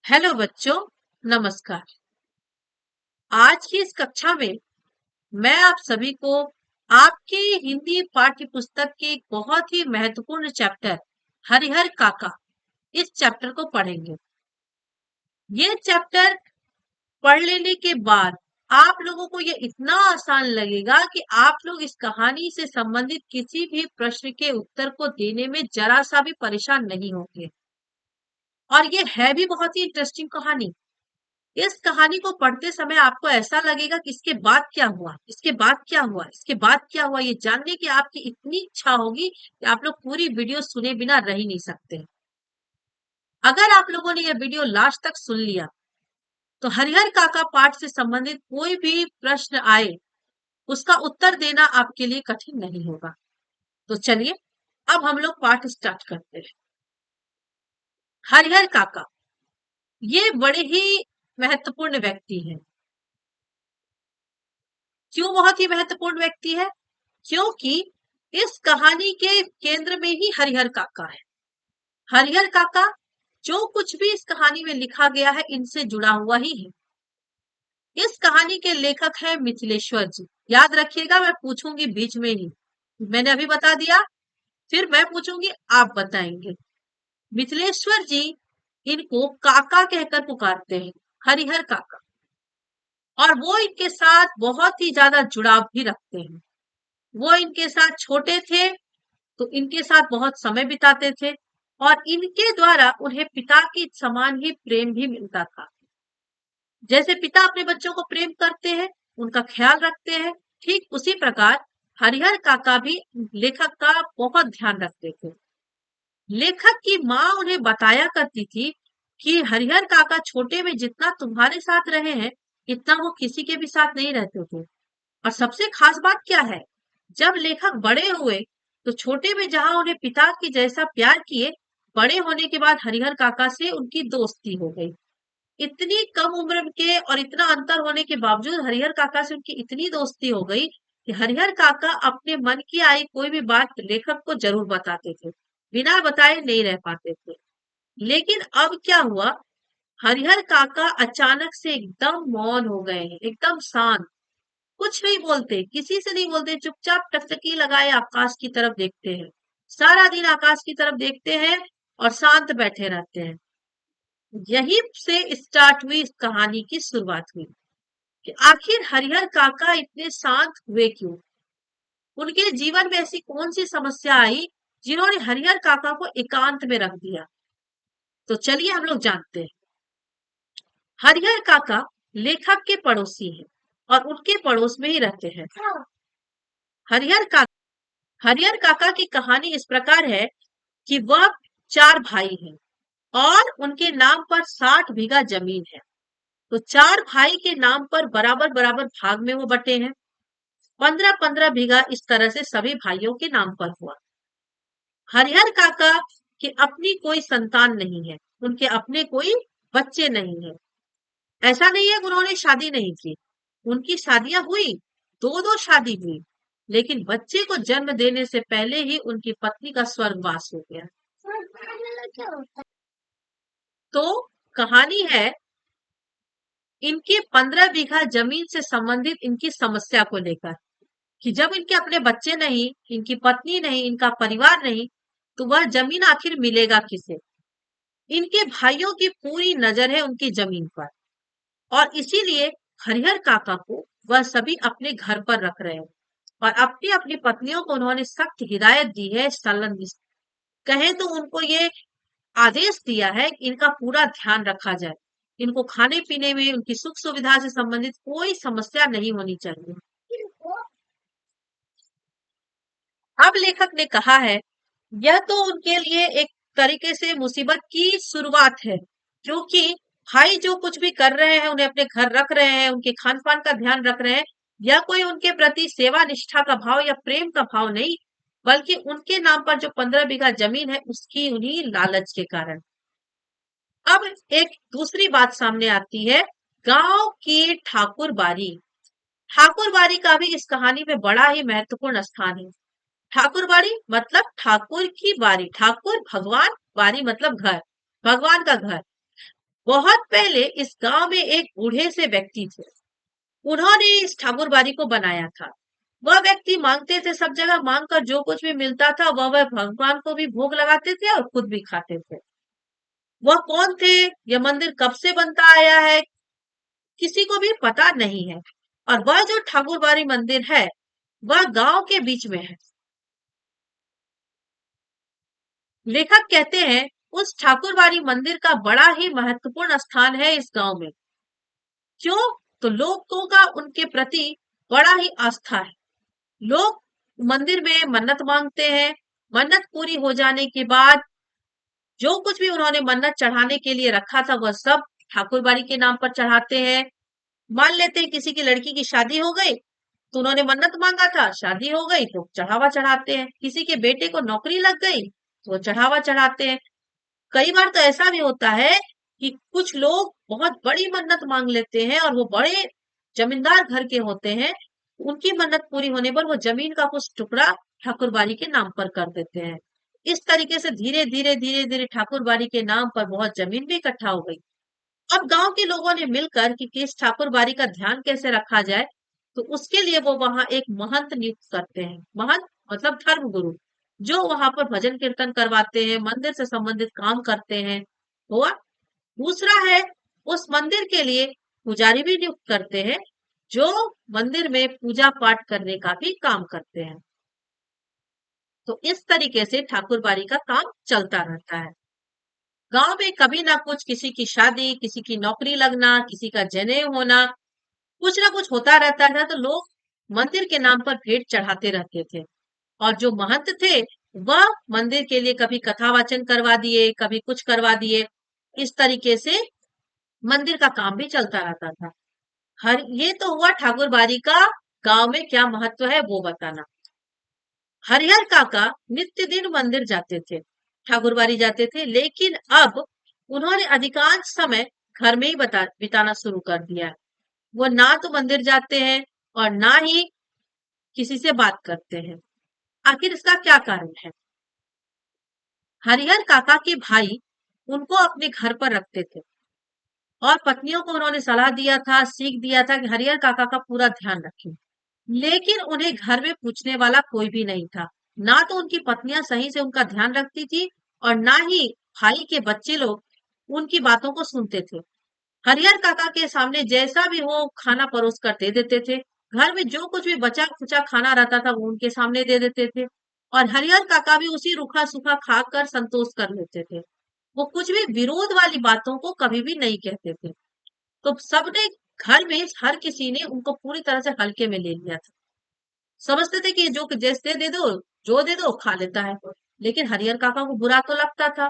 Hello बच्चों, नमस्कार। आज की इस कक्षा में मैं आप सभी को आपके हिंदी पाठ्य पुस्तक के एक बहुत ही महत्वपूर्ण चैप्टर हरिहर काका इस चैप्टर को पढ़ेंगे। ये चैप्टर पढ़ लेने के बाद आप लोगों को ये इतना आसान लगेगा कि आप लोग इस कहानी से संबंधित किसी भी प्रश्न के उत्तर को देने में जरा सा भी परेशान नहीं होंगे। और ये है भी बहुत ही इंटरेस्टिंग कहानी। इस कहानी को पढ़ते समय आपको ऐसा लगेगा कि इसके बाद क्या हुआ, इसके बाद क्या हुआ, इसके बाद क्या हुआ, ये जानने की आपकी इतनी इच्छा होगी कि आप लोग पूरी वीडियो सुने बिना रह ही नहीं सकते। अगर आप लोगों ने यह वीडियो लास्ट तक सुन लिया तो हरिहर काका पाठ से संबंधित कोई भी प्रश्न आए उसका उत्तर देना आपके लिए कठिन नहीं होगा। तो चलिए अब हम लोग पाठ स्टार्ट करते हैं। हरिहर काका ये बड़े ही महत्वपूर्ण व्यक्ति हैं। क्यों बहुत ही महत्वपूर्ण व्यक्ति है? क्योंकि इस कहानी के केंद्र में ही हरिहर काका है। हरिहर काका जो कुछ भी इस कहानी में लिखा गया है इनसे जुड़ा हुआ ही है। इस कहानी के लेखक है मिथिलेश्वर जी। याद रखिएगा, मैं पूछूंगी बीच में ही, मैंने अभी बता दिया, फिर मैं पूछूंगी आप बताएंगे। मिथिलेश्वर जी इनको काका कहकर पुकारते हैं, हरिहर काका। और वो इनके साथ बहुत ही ज्यादा जुड़ाव भी रखते हैं। वो इनके साथ छोटे थे तो इनके साथ बहुत समय बिताते थे और इनके द्वारा उन्हें पिता के समान ही प्रेम भी मिलता था। जैसे पिता अपने बच्चों को प्रेम करते हैं, उनका ख्याल रखते हैं, ठीक उसी प्रकार हरिहर काका भी लेखक का बहुत ध्यान रखते थे। लेखक की माँ उन्हें बताया करती थी कि हरिहर काका छोटे में जितना तुम्हारे साथ रहे हैं इतना वो किसी के भी साथ नहीं रहते थे। और सबसे खास बात क्या है, जब लेखक बड़े हुए तो छोटे में जहां उन्हें पिता की जैसा प्यार किए, बड़े होने के बाद हरिहर काका से उनकी दोस्ती हो गई। इतनी कम उम्र के और इतना अंतर होने के बावजूद हरिहर काका से उनकी इतनी दोस्ती हो गई कि हरिहर काका अपने मन की आई कोई भी बात लेखक को जरूर बताते थे, बिना बताए नहीं रह पाते थे। लेकिन अब क्या हुआ, हरिहर काका अचानक से एकदम मौन हो गए हैं, एकदम शांत, कुछ नहीं बोलते, किसी से नहीं बोलते, चुपचाप टकटकी लगाए आकाश की तरफ देखते हैं। सारा दिन आकाश की तरफ देखते हैं और शांत बैठे रहते हैं। यहीं से स्टार्ट हुई इस कहानी की शुरुआत हुई कि आखिर हरिहर काका इतने शांत हुए क्यों। उनके जीवन में ऐसी कौन सी समस्या आई जिन्होंने हरिहर काका को एकांत में रख दिया। तो चलिए हम लोग जानते हैं। हरिहर काका लेखक के पड़ोसी हैं और उनके पड़ोस में ही रहते हैं। हरिहर काका हरिहर काका की कहानी इस प्रकार है कि वह 4 भाई हैं और उनके नाम पर 60 बीघा जमीन है। तो 4 भाई के नाम पर बराबर बराबर भाग में वो बटे हैं। 15-15 बीघा इस तरह से सभी भाइयों के नाम पर हुआ। हरिहर काका की अपनी कोई संतान नहीं है, उनके अपने कोई बच्चे नहीं है। ऐसा नहीं है कि उन्होंने शादी नहीं की, उनकी शादियां हुई, 2-2 शादी हुई, लेकिन बच्चे को जन्म देने से पहले ही उनकी पत्नी का स्वर्गवास हो गया। तो कहानी है इनके 15 बीघा जमीन से संबंधित इनकी समस्या को लेकर कि जब इनके अपने बच्चे नहीं, इनकी पत्नी नहीं, इनका परिवार नहीं, तो वह जमीन आखिर मिलेगा किसे। इनके भाइयों की पूरी नजर है उनकी जमीन पर और इसीलिए हरिहर काका को वह सभी अपने घर पर रख रहे हैं और अपनी अपनी पत्नियों को उन्होंने सख्त हिदायत दी है, सलन कहें तो उनको ये आदेश दिया है कि इनका पूरा ध्यान रखा जाए, इनको खाने पीने में उनकी सुख सुविधा से संबंधित कोई समस्या नहीं होनी चाहिए। अब लेखक ने कहा है यह तो उनके लिए एक तरीके से मुसीबत की शुरुआत है, क्योंकि भाई जो कुछ भी कर रहे हैं, उन्हें अपने घर रख रहे हैं, उनके खान पान का ध्यान रख रहे हैं, यह कोई उनके प्रति सेवा निष्ठा का भाव या प्रेम का भाव नहीं, बल्कि उनके नाम पर जो 15 बीघा जमीन है उसकी उन्हीं लालच के कारण। अब एक दूसरी बात सामने आती है, गांव की ठाकुर बारी। ठाकुर बारी का भी इस कहानी में बड़ा ही महत्वपूर्ण स्थान है। ठाकुर बाड़ी मतलब ठाकुर की बारी, ठाकुर भगवान, बारी मतलब घर, भगवान का घर। बहुत पहले इस गांव में एक बूढ़े से व्यक्ति थे। उन्होंने इस ठाकुर बाड़ी को बनाया था। वह व्यक्ति मांगते थे, सब जगह मांग कर जो कुछ भी मिलता था वह भगवान को भी भोग लगाते थे और खुद भी खाते थे। वह कौन थे, यह मंदिर कब से बनता आया है, किसी को भी पता नहीं है। और वह जो ठाकुरबाड़ी मंदिर है वह गांव के बीच में है। लेखक कहते हैं उस ठाकुरबाड़ी मंदिर का बड़ा ही महत्वपूर्ण स्थान है इस गांव में। क्यों? तो लोगों का उनके प्रति बड़ा ही आस्था है। लोग मंदिर में मन्नत मांगते हैं। मन्नत पूरी हो जाने के बाद जो कुछ भी उन्होंने मन्नत चढ़ाने के लिए रखा था वह सब ठाकुरबाड़ी के नाम पर चढ़ाते हैं। मान लेते हैं किसी की लड़की की शादी हो गई तो उन्होंने मन्नत मांगा था, शादी हो गई तो चढ़ावा चढ़ाते हैं। किसी के बेटे को नौकरी लग गई तो वो चढ़ावा चढ़ाते हैं। कई बार तो ऐसा भी होता है कि कुछ लोग बहुत बड़ी मन्नत मांग लेते हैं और वो बड़े जमींदार घर के होते हैं। उनकी मन्नत पूरी होने पर वो जमीन का कुछ टुकड़ा ठाकुरबाड़ी के नाम पर कर देते हैं। इस तरीके से धीरे धीरे धीरे धीरे ठाकुरबाड़ी के नाम पर बहुत जमीन भी इकट्ठा हो गई। अब गांव के लोगों ने मिलकर कि इस ठाकुरबाड़ी का ध्यान कैसे रखा जाए, तो उसके लिए वो वहां एक महंत नियुक्त करते हैं। महंत मतलब धर्म गुरु, जो वहां पर भजन कीर्तन करवाते हैं, मंदिर से संबंधित काम करते हैं। हुआ। दूसरा है, उस मंदिर के लिए पुजारी भी नियुक्त करते हैं, जो मंदिर में पूजा पाठ करने का भी काम करते हैं। तो इस तरीके से ठाकुरबाड़ी का काम चलता रहता है। गांव में कभी ना कुछ, किसी की शादी, किसी की नौकरी लगना, किसी का जनेऊ होना, कुछ ना कुछ होता रहता था तो लोग मंदिर के नाम पर भेंट चढ़ाते रहते थे। और जो महंत थे वह मंदिर के लिए कभी कथा वाचन करवा दिए, कभी कुछ करवा दिए। इस तरीके से मंदिर का काम भी चलता रहता था। हर ये तो हुआ ठाकुरबाड़ी का गांव में क्या महत्व है वो बताना। हरिहर काका नित्य दिन मंदिर जाते थे, ठाकुरबाड़ी जाते थे, लेकिन अब उन्होंने अधिकांश समय घर में ही बिताना शुरू कर दिया है। वो ना तो मंदिर जाते हैं और ना ही किसी से बात करते हैं। आखिर इसका क्या कारण है? हरिहर काका के भाई उनको अपने घर पर रखते थे और पत्नियों को उन्होंने सलाह दिया था, सीख दिया था कि हरिहर काका का पूरा ध्यान रखें। लेकिन उन्हें घर में पूछने वाला कोई भी नहीं था। ना तो उनकी पत्नियां सही से उनका ध्यान रखती थी और ना ही भाई के बच्चे लोग उनकी बातों को सुनते थे। हरिहर काका के सामने जैसा भी हो खाना परोस कर दे देते थे। घर में जो कुछ भी बचा खुचा खाना रहता था वो उनके सामने दे देते थे और हरिहर काका भी उसी रूखा सूखा खाकर संतोष कर लेते थे। वो कुछ भी विरोध वाली बातों को कभी भी नहीं कहते थे। तो सबने, घर में हर किसी ने उनको पूरी तरह से हल्के में ले लिया था। समझते थे कि जो जैसे दे दो, जो दे दो खा लेता है। लेकिन हरिहर काका को बुरा तो लगता था,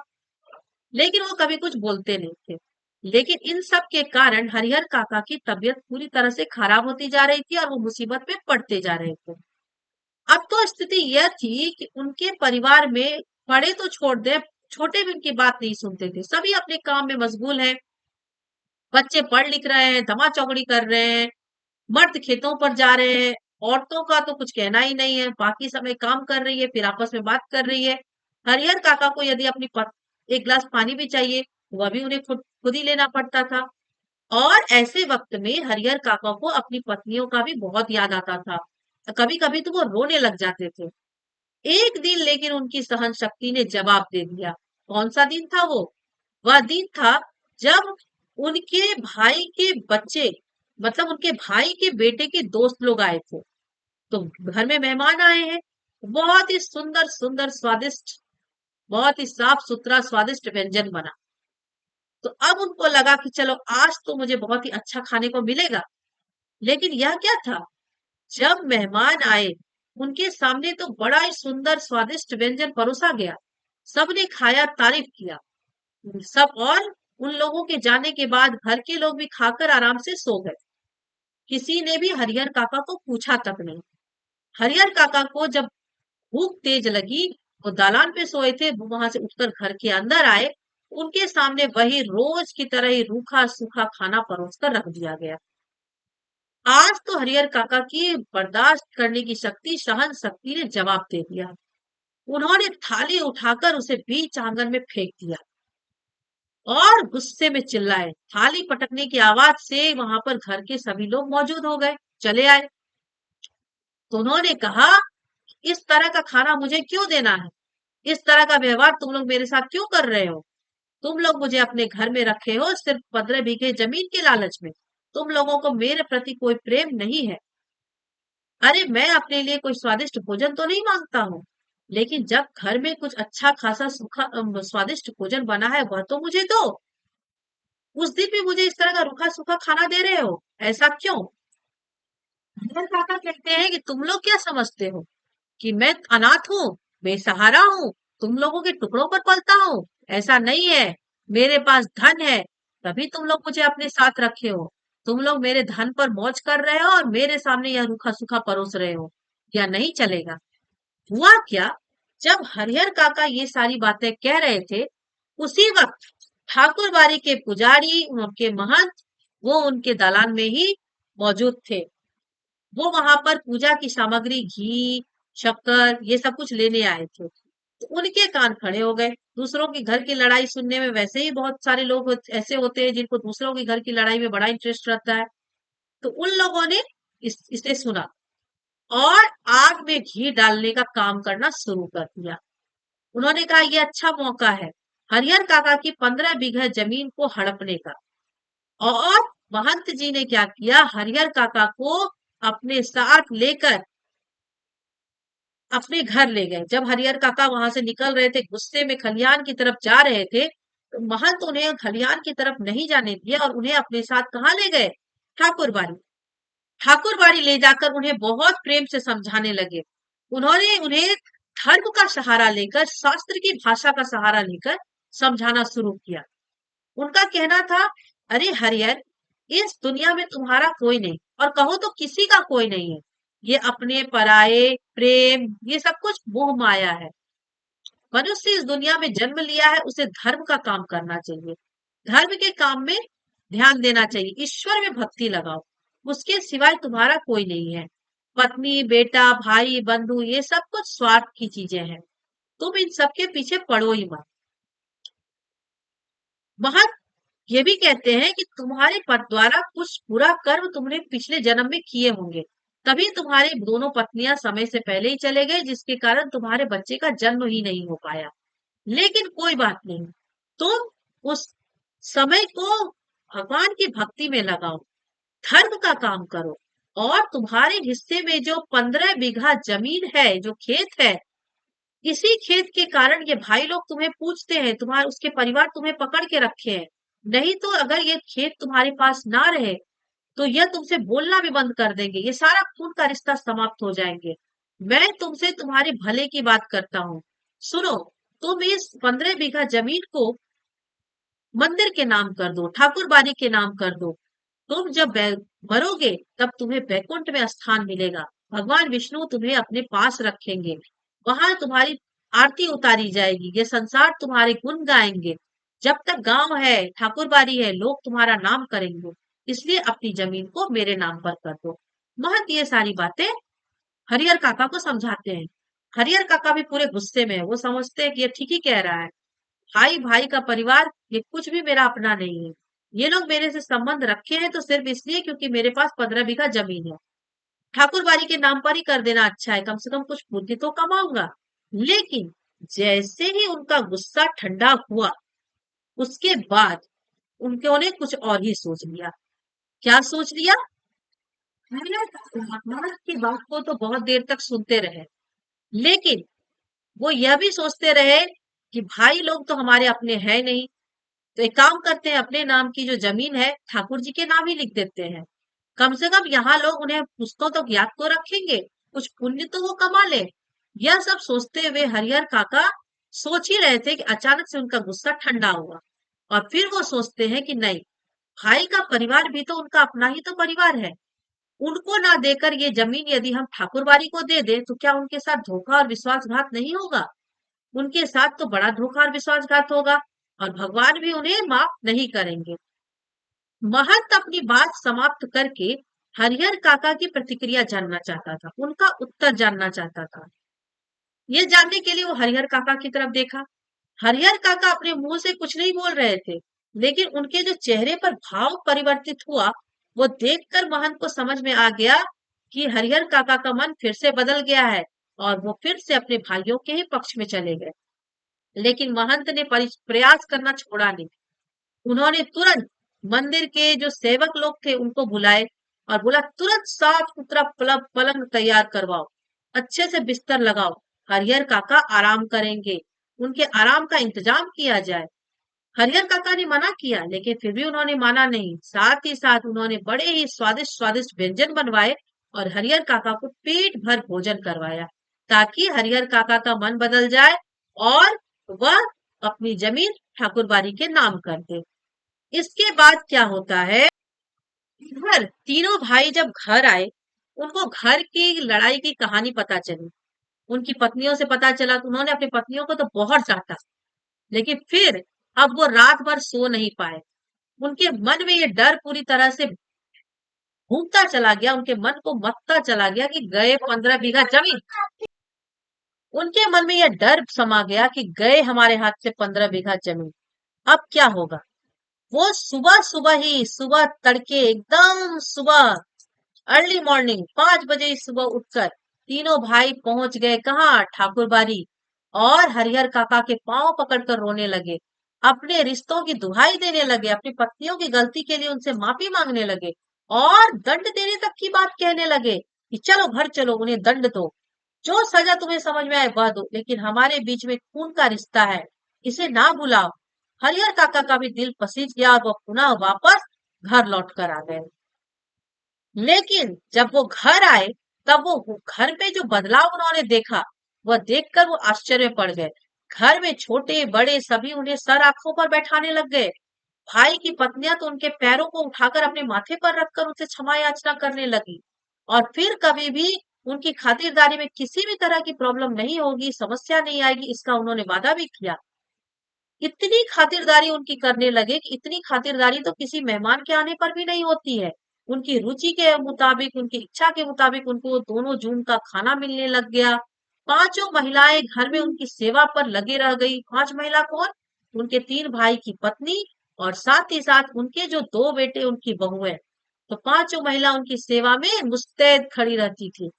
लेकिन वो कभी कुछ बोलते नहीं थे। लेकिन इन सब के कारण हरिहर काका की तबीयत पूरी तरह से खराब होती जा रही थी और वो मुसीबत में पड़ते जा रहे थे। अब तो स्थिति यह थी कि उनके परिवार में बड़े तो छोड़ दे, छोटे भी उनकी बात नहीं सुनते थे। सभी अपने काम में मशगूल हैं। बच्चे पढ़ लिख रहे हैं, धमा चौकड़ी कर रहे हैं, मर्द खेतों पर जा रहे हैं। औरतों का तो कुछ कहना ही नहीं है, बाकी समय काम कर रही है, फिर आपस में बात कर रही है। हरिहर काका को यदि अपनी एक गिलास पानी भी चाहिए, वह भी उन्हें खुद खुद ही लेना पड़ता था। और ऐसे वक्त में हरिहर काका को अपनी पत्नियों का भी बहुत याद आता था। कभी कभी तो वो रोने लग जाते थे। एक दिन लेकिन उनकी सहन शक्ति ने जवाब दे दिया। कौन सा दिन था वो? वह दिन था जब उनके भाई के बच्चे, मतलब उनके भाई के बेटे के दोस्त लोग आए थे। तो घर में मेहमान आए हैं, बहुत ही सुंदर सुंदर स्वादिष्ट, बहुत ही साफ सुथरा स्वादिष्ट व्यंजन बना। तो अब उनको लगा कि चलो आज तो मुझे बहुत ही अच्छा खाने को मिलेगा। लेकिन यह क्या था, जब मेहमान आए उनके सामने तो बड़ा ही सुंदर स्वादिष्ट व्यंजन परोसा गया। सबने खाया, तारीफ किया सब, और उन लोगों के जाने के बाद घर के लोग भी खाकर आराम से सो गए। किसी ने भी हरिहर काका को पूछा तक नहीं। हरिहर काका को जब भूख तेज लगी, वो दालान पे सोए थे, वो वहां से उठकर घर के अंदर आए। उनके सामने वही रोज की तरह ही रूखा सूखा खाना परोस कर रख दिया गया। आज तो हरिहर काका की बर्दाश्त करने की शक्ति, सहन शक्ति ने जवाब दे दिया। उन्होंने थाली उठाकर उसे बीच आंगन में फेंक दिया। और गुस्से में चिल्लाए। थाली पटकने की आवाज से वहां पर घर के सभी लोग मौजूद हो गए, चले आए। तो उन्होंने कहा, इस तरह का खाना मुझे क्यों देना है? इस तरह का व्यवहार तुम लोग मेरे साथ क्यों कर रहे हो? तुम लोग मुझे अपने घर में रखे हो सिर्फ 15 बीघे जमीन के लालच में। तुम लोगों को मेरे प्रति कोई प्रेम नहीं है। अरे मैं अपने लिए कोई स्वादिष्ट भोजन तो नहीं मांगता हूँ, लेकिन जब घर में कुछ अच्छा खासा सूखा स्वादिष्ट भोजन बना है वह तो मुझे दो। उस दिन भी मुझे इस तरह का रूखा सूखा खाना दे रहे हो, ऐसा क्यों? हरिहर काका कहते हैं कि तुम लोग क्या समझते हो कि मैं अनाथ हूँ, बेसहारा हूँ, तुम लोगों के टुकड़ों पर पलता हूँ? ऐसा नहीं है। मेरे पास धन है, तभी तुम लोग मुझे अपने साथ रखे हो। तुम लोग मेरे धन पर मौज कर रहे हो और मेरे सामने यह रूखा सूखा परोस रहे हो। या नहीं चलेगा। हुआ क्या, जब हरिहर काका ये सारी बातें कह रहे थे, उसी वक्त ठाकुर बाड़ी के पुजारी, उनके महंत, वो उनके दालान में ही मौजूद थे। वो वहां पर पूजा की सामग्री, घी, शक्कर, ये सब कुछ लेने आए थे। तो उनके कान खड़े हो गए। दूसरों के घर की लड़ाई सुनने में वैसे ही बहुत सारे लोग ऐसे होते हैं जिनको दूसरों के घर की लड़ाई में बड़ा इंटरेस्ट रहता है। तो उन लोगों ने इसे सुना और आग में घी डालने का काम करना शुरू कर दिया। उन्होंने कहा, यह अच्छा मौका है हरिहर काका की 15 बीघा जमीन को हड़पने का। और महंत जी ने क्या किया, हरिहर काका को अपने साथ लेकर अपने घर ले गए। जब हरिहर काका वहां से निकल रहे थे, गुस्से में खलियान की तरफ जा रहे थे, तो महंत उन्हें खलियान की तरफ नहीं जाने दिया और उन्हें अपने साथ कहाँ ले गए? ठाकुर बाड़ी। ठाकुर बाड़ी ले जाकर उन्हें बहुत प्रेम से समझाने लगे। उन्होंने उन्हें धर्म का सहारा लेकर, शास्त्र की भाषा का सहारा लेकर समझाना शुरू किया। उनका कहना था, अरे हरिहर, इस दुनिया में तुम्हारा कोई नहीं, और कहो तो किसी का कोई नहीं है। ये अपने पराये, प्रेम, ये सब कुछ मोह माया है। मनुष्य इस दुनिया में जन्म लिया है, उसे धर्म का काम करना चाहिए। धर्म के काम में ध्यान देना चाहिए। ईश्वर में भक्ति लगाओ। उसके सिवाय तुम्हारा कोई नहीं है। पत्नी, बेटा, भाई, बंधु, ये सब कुछ स्वार्थ की चीजें हैं। तुम इन सब के पीछे पड़ो ही मत। वहां ये भी कहते हैं कि तुम्हारे पति द्वारा कुछ बुरा कर्म तुमने पिछले जन्म में किए होंगे, तभी तुम्हारी दोनों पत्नियां समय से पहले ही चले गए, जिसके कारण तुम्हारे बच्चे का जन्म ही नहीं हो पाया। लेकिन कोई बात नहीं, तुम उस समय को भगवान की भक्ति में लगाओ, धर्म का काम करो। और तुम्हारे हिस्से में जो 15 बीघा जमीन है, जो खेत है, इसी खेत के कारण ये भाई लोग तुम्हें पूछते हैं, तुम्हारे उसके परिवार तुम्हें पकड़ के रखे हैं। नहीं तो अगर ये खेत तुम्हारे पास ना रहे तो यह तुमसे बोलना भी बंद कर देंगे, ये सारा खून का रिश्ता समाप्त हो जाएंगे। मैं तुमसे तुम्हारे भले की बात करता हूँ। सुनो, तुम इस 15 बीघा जमीन को मंदिर के नाम कर दो, ठाकुर बाड़ी के नाम कर दो। तुम जब मरोगे तब तुम्हें बैकुंठ में स्थान मिलेगा। भगवान विष्णु तुम्हें अपने पास रखेंगे। वहां तुम्हारी आरती उतारी जाएगी, ये संसार तुम्हारे गुण गाएंगे। जब तक गांव है, ठाकुर बाड़ी है, लोग तुम्हारा नाम करेंगे। इसलिए अपनी जमीन को मेरे नाम पर कर दो। महंत ये सारी बातें हरिहर काका को समझाते हैं। हरिहर काका भी पूरे गुस्से में है। वो समझते हैं कि ये ठीक ही कह रहा है। भाई भाई का परिवार, ये कुछ भी मेरा अपना नहीं है। ये लोग मेरे से संबंध रखे हैं तो सिर्फ इसलिए क्योंकि मेरे पास 15 बीघा जमीन है। ठाकुर बाड़ी के नाम पर ही कर देना अच्छा है, कम से कम कुछ बुद्धि तो कमाऊंगा। लेकिन जैसे ही उनका गुस्सा ठंडा हुआ, उसके बाद उन्होंने कुछ और ही सोच लिया। क्या सोच लिया? महाराज की बात को तो बहुत देर तक सुनते रहे, लेकिन वो यह भी सोचते रहे कि भाई लोग तो हमारे अपने हैं नहीं। तो एक काम करते हैं, अपने नाम की जो जमीन है ठाकुर जी के नाम ही लिख देते हैं। कम से कम यहाँ लोग उन्हें पुस्तकों तक याद तो रखेंगे, कुछ पुण्य तो वो कमा ले। यह सब सोचते हुए हरिहर काका सोच ही रहे थे कि अचानक से उनका गुस्सा ठंडा हुआ। और फिर वो सोचते हैं कि नहीं, भाई का परिवार भी तो उनका अपना ही तो परिवार है। उनको ना देकर ये जमीन यदि हम ठाकुरबाड़ी को दे दे तो क्या उनके साथ धोखा और विश्वासघात नहीं होगा? उनके साथ तो बड़ा धोखा और विश्वासघात होगा, और भगवान भी उन्हें माफ नहीं करेंगे। महंत अपनी बात समाप्त करके हरिहर काका की प्रतिक्रिया जानना चाहता था, उनका उत्तर जानना चाहता था। ये जानने के लिए वो हरिहर काका की तरफ देखा। हरिहर काका अपने मुंह से कुछ नहीं बोल रहे थे, लेकिन उनके जो चेहरे पर भाव परिवर्तित हुआ, वो देखकर महंत को समझ में आ गया कि हरिहर काका का मन फिर से बदल गया है और वो फिर से अपने भाइयों के ही पक्ष में चले गए। लेकिन महंत ने प्रयास करना छोड़ा नहीं। उन्होंने तुरंत मंदिर के जो सेवक लोग थे उनको बुलाए और बोला, तुरंत साफ सुथरा पलंग तैयार करवाओ, अच्छे से बिस्तर लगाओ, हरिहर काका आराम करेंगे, उनके आराम का इंतजाम किया जाए। हरिहर काका ने मना किया, लेकिन फिर भी उन्होंने माना नहीं। साथ ही साथ उन्होंने बड़े ही स्वादिष्ट स्वादिष्ट व्यंजन बनवाए और हरिहर काका को पेट भर भोजन करवाया, ताकि हरिहर काका का मन बदल जाए और वह अपनी जमीन ठाकुरबाड़ी के नाम कर दे। इसके बाद क्या होता है, इधर तीनों भाई जब घर आए, उनको घर की लड़ाई की कहानी पता चली। उनकी पत्नियों से पता चला तो उन्होंने अपनी पत्नियों को तो बहुत डांटा, लेकिन फिर अब वो रात भर सो नहीं पाए। उनके मन में ये डर पूरी तरह से घूमता चला गया, उनके मन को मत्ता चला गया कि गए 15 बीघा जमीन। उनके मन में यह डर समा गया कि गए हमारे हाथ से 15 बीघा जमीन, अब क्या होगा। वो सुबह सुबह ही, सुबह तड़के, एकदम सुबह, अर्ली मॉर्निंग 5 बजे ही सुबह उठकर तीनों भाई पहुंच गए कहाँ, ठाकुरबाड़ी। और हरिहर काका के पांव पकड़कर रोने लगे, अपने रिश्तों की दुहाई देने लगे, अपनी पत्नियों की गलती के लिए उनसे माफी मांगने लगे और दंड देने तक की बात कहने लगे कि चलो घर चलो, उन्हें दंड दो, जो सजा तुम्हें समझ में आए वह दो, लेकिन हमारे बीच में खून का रिश्ता है, इसे ना भुलाओ। हरिहर काका का भी दिल पसीज गया और वह पुनः वापस घर लौट कर आ गए। लेकिन जब वो घर आए, तब वो घर में जो बदलाव उन्होंने देखा, वह देखकर वो आश्चर्य में पड़ गए। घर में छोटे बड़े सभी उन्हें सर आंखों पर बैठाने लग गए। भाई की पत्नियां तो उनके पैरों को उठाकर अपने माथे पर रखकर उनसे क्षमा याचना करने लगी और फिर कभी भी उनकी खातिरदारी में किसी भी तरह की प्रॉब्लम नहीं होगी, समस्या नहीं आएगी, इसका उन्होंने वादा भी किया। इतनी खातिरदारी उनकी करने लगे कि इतनी खातिरदारी तो किसी मेहमान के आने पर भी नहीं होती है। उनकी रुचि के मुताबिक, उनकी इच्छा के मुताबिक उनको दोनों जून का खाना मिलने लग गया। पांचों महिलाएं घर में उनकी सेवा पर लगे रह गई। 5 महिला कौन? उनके 3 भाई की पत्नी और साथ ही साथ उनके जो 2 बेटे, उनकी बहुएं। तो पांचों महिला उनकी सेवा में मुस्तैद खड़ी रहती थी।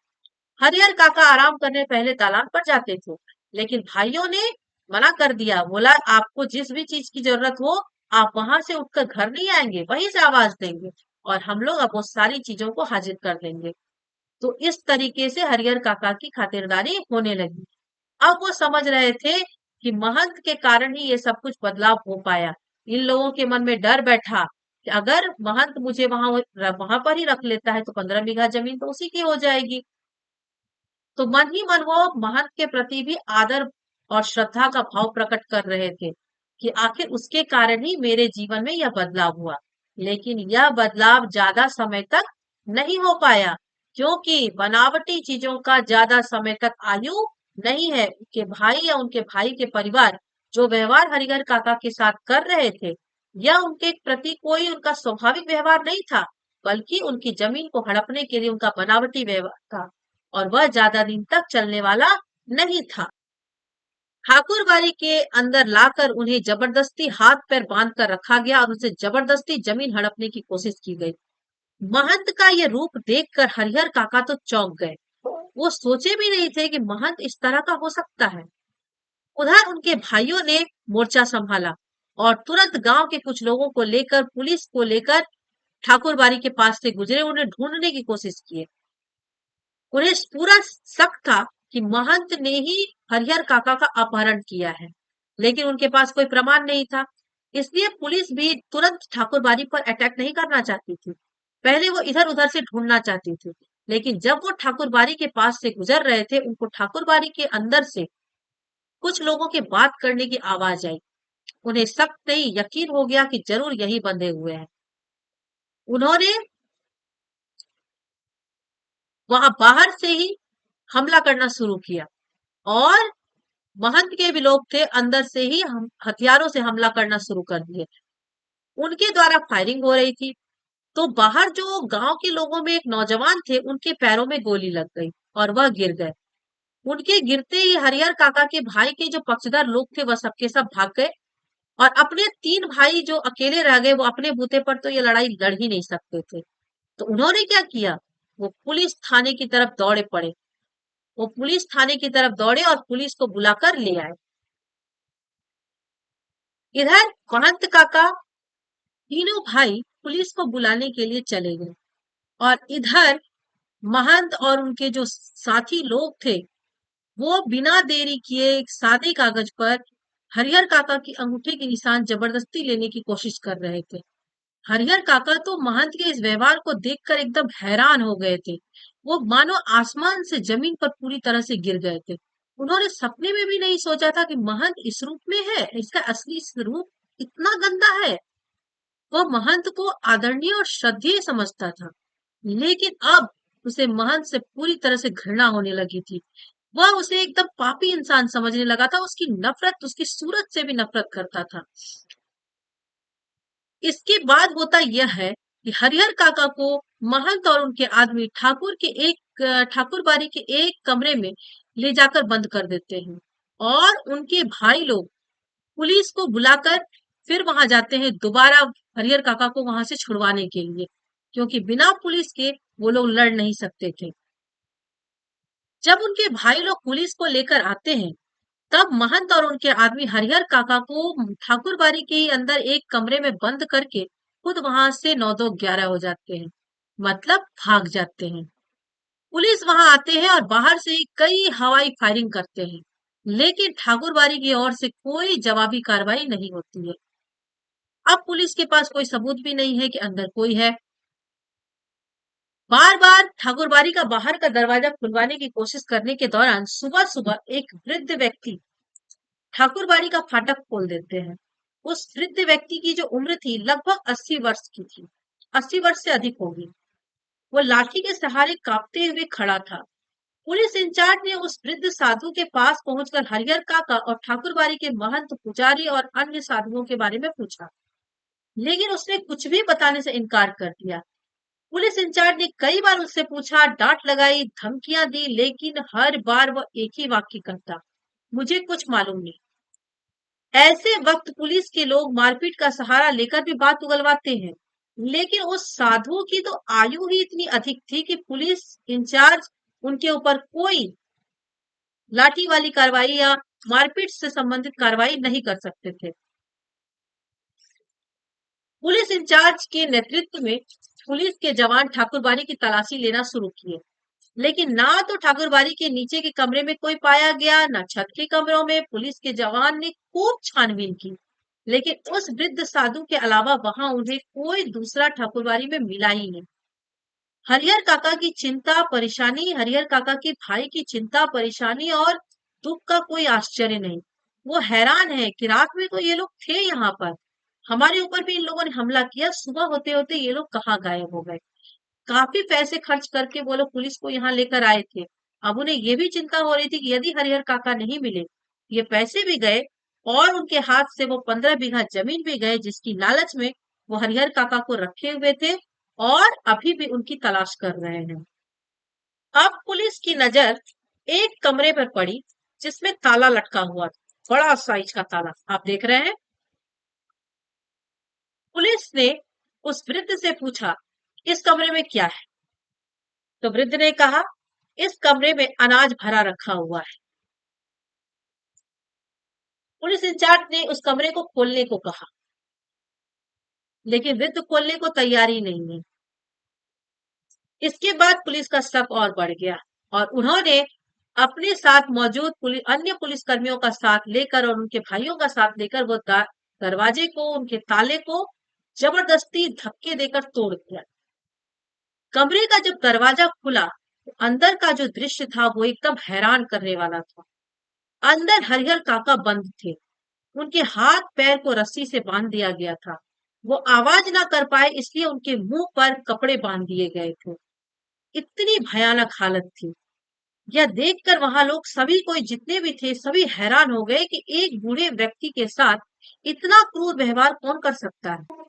हरिहर काका आराम करने पहले दालान पर जाते थे, लेकिन भाइयों ने मना कर दिया। बोला, आपको जिस भी चीज की जरूरत हो, आप वहां से उठकर घर नहीं आएंगे, वहीं से आवाज देंगे और हम लोग अब वो सारी चीजों को हाजिर कर देंगे। तो इस तरीके से हरिहर काका की खातिरदारी होने लगी। अब वो समझ रहे थे कि महंत के कारण ही ये सब कुछ बदलाव हो पाया। इन लोगों के मन में डर बैठा कि अगर महंत मुझे वहां वहां पर ही रख लेता है तो 15 बीघा जमीन तो उसी की हो जाएगी। तो मन ही मन वो महंत के प्रति भी आदर और श्रद्धा का भाव प्रकट कर रहे थे कि आखिर उसके कारण ही मेरे जीवन में यह बदलाव हुआ। लेकिन यह बदलाव ज्यादा समय तक नहीं हो पाया, क्योंकि बनावटी चीजों का ज्यादा समय तक आयु नहीं है। उनके भाई या उनके भाई के परिवार जो व्यवहार हरिहर काका के साथ कर रहे थे, यह उनके प्रति कोई उनका स्वाभाविक व्यवहार नहीं था, बल्कि उनकी जमीन को हड़पने के लिए उनका बनावटी व्यवहार था और वह ज्यादा दिन तक चलने वाला नहीं था। ठाकुरबाड़ी के अंदर लाकर उन्हें जबरदस्ती हाथ पैर बांध कर रखा गया और उनसे जबरदस्ती जमीन हड़पने की कोशिश की गई। महंत का ये रूप देखकर हरिहर काका तो चौंक गए। वो सोचे भी नहीं थे कि महंत इस तरह का हो सकता है। उधर उनके भाइयों ने मोर्चा संभाला और तुरंत गांव के कुछ लोगों को लेकर, पुलिस को लेकर ठाकुरबाड़ी के पास से गुजरे, उन्हें ढूंढने की कोशिश की। उन्हें पूरा शक था कि महंत ने ही हरिहर काका का अपहरण किया है, लेकिन उनके पास कोई प्रमाण नहीं था। इसलिए पुलिस भी तुरंत ठाकुरबाड़ी पर अटैक नहीं करना चाहती थी। पहले वो इधर उधर से ढूंढना चाहती थी, लेकिन जब वो ठाकुरबाड़ी के पास से गुजर रहे थे, उनको ठाकुरबाड़ी के अंदर से कुछ लोगों के बात करने की आवाज आई। उन्हें शक नहीं, यकीन हो गया कि जरूर यही बंधे हुए हैं। उन्होंने वहां बाहर से ही हमला करना शुरू किया और महंत के भी लोग थे, अंदर से ही हम हथियारों से हमला करना शुरू कर दिए। उनके द्वारा फायरिंग हो रही थी, तो बाहर जो गांव के लोगों में एक नौजवान थे, उनके पैरों में गोली लग गई और वह गिर गए। उनके गिरते ही हरिहर काका के भाई के जो पक्षधर लोग थे, वह सबके सब भाग गए और अपने 3 भाई जो अकेले रह गए, वो अपने बूते पर तो ये लड़ाई लड़ ही नहीं सकते थे। तो उन्होंने क्या किया, वो पुलिस थाने की तरफ दौड़े पड़े। वो पुलिस थाने की तरफ दौड़े और पुलिस को बुलाकर ले आए। इधर महंत काका, तीनों भाई पुलिस को बुलाने के लिए चले गए, और इधर महंत और उनके जो साथी लोग थे, वो बिना देरी किए एक सादे कागज पर हरिहर काका की अंगूठे के निशान जबरदस्ती लेने की कोशिश कर रहे थे। हरिहर काका तो महंत के इस व्यवहार को देखकर एकदम हैरान हो गए थे। वो मानो आसमान से जमीन पर पूरी तरह से गिर गए थे। उन्होंने सपने में भी नहीं सोचा था कि महंत इस रूप में है, इसका असली स्वरूप इतना गंदा है। वो महंत को आदरणीय और श्रद्धेय समझता था, लेकिन अब उसे महंत से पूरी तरह से घृणा होने लगी थी। वह उसे एकदम पापी इंसान समझने लगा था। उसकी नफरत, उसकी सूरत से भी नफरत करता था। इसके बाद होता यह है कि हरिहर काका को महंत और उनके आदमी ठाकुर बाड़ी के एक कमरे में ले जाकर बंद कर देते हैं, और उनके भाई लोग पुलिस को बुलाकर फिर वहां जाते हैं दोबारा हरिहर काका को वहां से छुड़वाने के लिए, क्योंकि बिना पुलिस के वो लोग लड़ नहीं सकते थे। जब उनके भाई लोग पुलिस को लेकर आते हैं, तब महंत और उनके आदमी हरिहर काका को ठाकुरबाड़ी के ही अंदर एक कमरे में बंद करके खुद वहां से 9-2-11 हो जाते हैं, मतलब भाग जाते हैं। पुलिस वहां आते हैं और बाहर से कई हवाई फायरिंग करते हैं, लेकिन ठाकुरबाड़ी की ओर से कोई जवाबी कार्रवाई नहीं होती है। अब पुलिस के पास कोई सबूत भी नहीं है कि अंदर कोई है। बार बार ठाकुरबाड़ी का बाहर का दरवाजा खुलवाने की कोशिश करने के दौरान सुबह सुबह एक वृद्ध व्यक्ति ठाकुरबाड़ी का फाटक खोल देते हैं। उस वृद्ध व्यक्ति की जो उम्र थी लगभग 80 वर्ष की थी, 80 वर्ष से अधिक होगी। वो लाठी के सहारे कांपते हुए खड़ा था। पुलिस इंचार्ज ने उस वृद्ध साधु के पास पहुंचकर हरिहर काका और ठाकुरबाड़ी के महंत, पुजारी और अन्य साधुओं के बारे में पूछा, लेकिन उसने कुछ भी बताने से इनकार कर दिया। पुलिस इंचार्ज ने कई बार उससे पूछा, डांट लगाई, धमकियां दी, लेकिन हर बार वह एक ही वाक्य कहता, मुझे कुछ मालूम नहीं। ऐसे वक्त पुलिस के लोग मारपीट का सहारा लेकर भी बात उगलवाते हैं, लेकिन उस साधु की तो आयु ही इतनी अधिक थी कि पुलिस इंचार्ज उनके ऊपर कोई लाठी वाली कार्रवाई या मारपीट से संबंधित कार्रवाई नहीं कर सकते थे। पुलिस इंचार्ज के नेतृत्व में पुलिस के जवान ठाकुरबाड़ी की तलाशी लेना शुरू किए, लेकिन ना तो ठाकुरबाड़ी के नीचे के कमरे में कोई पाया गया, ना छत के कमरों में। पुलिस के जवान ने खूब छानबीन की, लेकिन उस वृद्ध साधु के अलावा वहां उन्हें कोई दूसरा ठाकुरबाड़ी में मिला ही नहीं। हरिहर काका की चिंता परेशानी, हरिहर काका के भाई की चिंता परेशानी और दुख का कोई आश्चर्य नहीं। वो हैरान है कि रात में तो ये लोग थे यहाँ पर, हमारे ऊपर भी इन लोगों ने हमला किया, सुबह होते होते ये लोग कहाँ गायब हो गए। काफी पैसे खर्च करके वो लोग पुलिस को यहाँ लेकर आए थे। अब उन्हें ये भी चिंता हो रही थी कि यदि हरिहर काका नहीं मिले, ये पैसे भी गए और उनके हाथ से वो 15 बीघा जमीन भी गए, जिसकी लालच में वो हरिहर काका को रखे हुए थे और अभी भी उनकी तलाश कर रहे हैं। अब पुलिस की नजर एक कमरे पर पड़ी, जिसमें ताला लटका हुआ था, बड़ा साइज का ताला, आप देख रहे हैं। पुलिस ने उस वृद्ध से पूछा, इस कमरे में क्या है? तो वृद्ध ने कहा, इस कमरे में अनाज भरा रखा हुआ है। पुलिस इंचार्ज ने उस कमरे को खोलने को कहा, लेकिन वृद्ध खोलने को तैयार ही नहीं है। इसके बाद पुलिस का शक और बढ़ गया, और उन्होंने अपने साथ मौजूद अन्य पुलिस कर्मियों का साथ लेकर और उनके भाइयों का साथ लेकर वो दरवाजे को, उनके ताले को जबरदस्ती धक्के देकर तोड़ दिया। कमरे का जब दरवाजा खुला, तो अंदर का जो दृश्य था वो एकदम हैरान करने वाला था। अंदर हरिहर काका बंद थे। उनके हाथ पैर को रस्सी से बांध दिया गया था। वो आवाज ना कर पाए, इसलिए उनके मुंह पर कपड़े बांध दिए गए थे। इतनी भयानक हालत थी। यह देखकर वहां लोग सभी, कोई जितने भी थे, सभी हैरान हो गए कि एक बूढ़े व्यक्ति के साथ इतना क्रूर व्यवहार कौन कर सकता है।